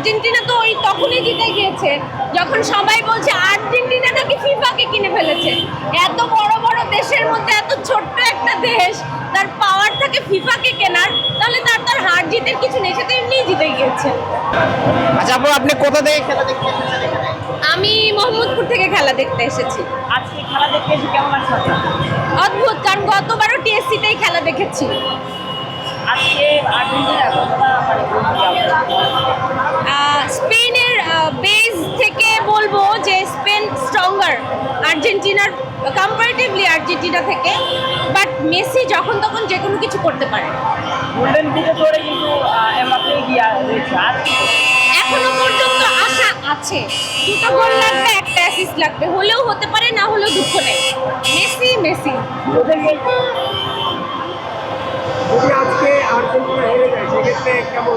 Argentina তো ওই তখনই জিতে গিয়েছে যখন সবাই বলছে আর্জেন্টিনা নাকি ফিফাকে কিনে ফেলেছে। এত বড় বড় দেশের মধ্যে এত ছোট্ট একটা দেশ তার পাওয়ার থাকে ফিফাকে কেনার, তাহলে তার হার জিতের কিছু নেই, সে তো এমনিই জিতে গিয়েছে। আচ্ছা আপু, আপনি কোথা থেকে খেলা দেখতে এসেছেন এখানে? আমি মোহাম্মদপুর থেকে খেলা দেখতে এসেছি। আজকে খেলা দেখতে এসে কেমন লাগছে আপনার? অদ্ভুত, কারণ গতবারও টিএসসিতেই খেলা দেখেছি। আজকে আর্জেন্টিনা কতটা স্পেনের বেস থেকে বলবো যে স্পেন স্ট্রঙ্গার আর্জেন্টিনার কম্পারেটিভলি আর্জেন্টিনা থেকে, বাট মেসি যখন তখন যে কোনো কিছু করতে পারে। গোল্ডেন বুটে ধরে কিন্তু এমবাপ্পে গিয়া রয়েছে। আর এখনো পর্যন্ত আশা আছে, দুটো গোল লাগবে, একটা অ্যাসিস্ট লাগবে, হলেও হতে পারে, না হলেও দুঃখ নেই। মেসি মেসি যদি আজকে আর্জেন্টিনা হেরে যায় সেক্ষেত্রে কেমন?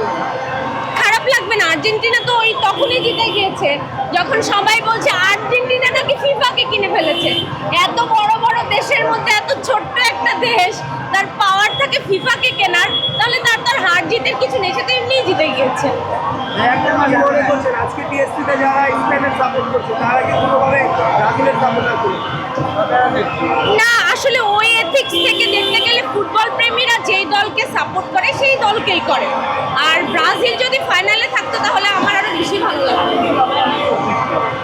খারাপ লাগবে না, আর্জেন্টিনা তো ওই তখনই জিতে গিয়েছে যখন সবাই বলছে আর্জেন্টিনা নাকি ফিফাকে কিনে ফেলেছে। এত বড় বড় দেশের মধ্যে এত ছোট্ট একটা দেশ তার পাওয়ার থাকে ফিফাকে কেনার, তাহলে তার হার জিতের কিছু নেই, সে তো এমনিই জিতে গিয়েছে। কি মনে করছেন আজকে টিএসসিতে যারা স্পেনের সাপোর্ট করছে তারা কি কোনোভাবে ব্রাজিলের সাপোর্টার করে? না, আসলে ওই এথিক্স থেকে দেখতে গেলে ফুটবল প্রেমীরা যেই দলকে সাপোর্ট করে সেই দলকেই করে। আর ব্রাজিল যদি ফাইনালে থাকতো তাহলে আমার আরো বেশি ভালো লাগতো।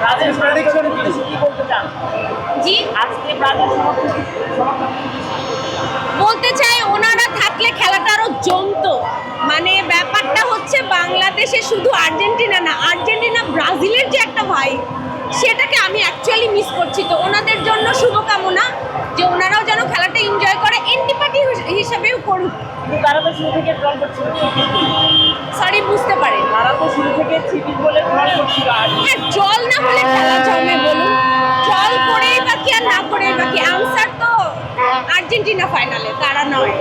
ব্রাজিল প্রেডিকশন কি বলতে চান? জি, আজকে ব্রাজিল বলতে চাই ওনারা থাকলে খেলাটা আরো জমতো। মানে ব্যাপারটা হচ্ছে বাংলাদেশে শুধু আর্জেন্টিনা না, আর্জেন্টিনা ব্রাজিলের যে একটা ভাই, সেটাকে আমি অ্যাকচুয়ালি মিস করছি। তো ওনাদের জন্য শুভকামনা যে ওনারাও যেন খেলাটা এনজয় করে, এন্টিপার্টি হিসাবেও করুক। তারা তো শুরু থেকে ট্রল করছিল। সরি, বুঝতে পারি। তারা তো শুরু থেকে চিপিস বলে ট্রল করছিল। আর হ্যাঁ, জল না হলে খেলা জমে বলুন, জল করেই বাকি আর না করেই বাকি, আনসার তো আর্জেন্টিনা ফাইনালে, তারা নয়।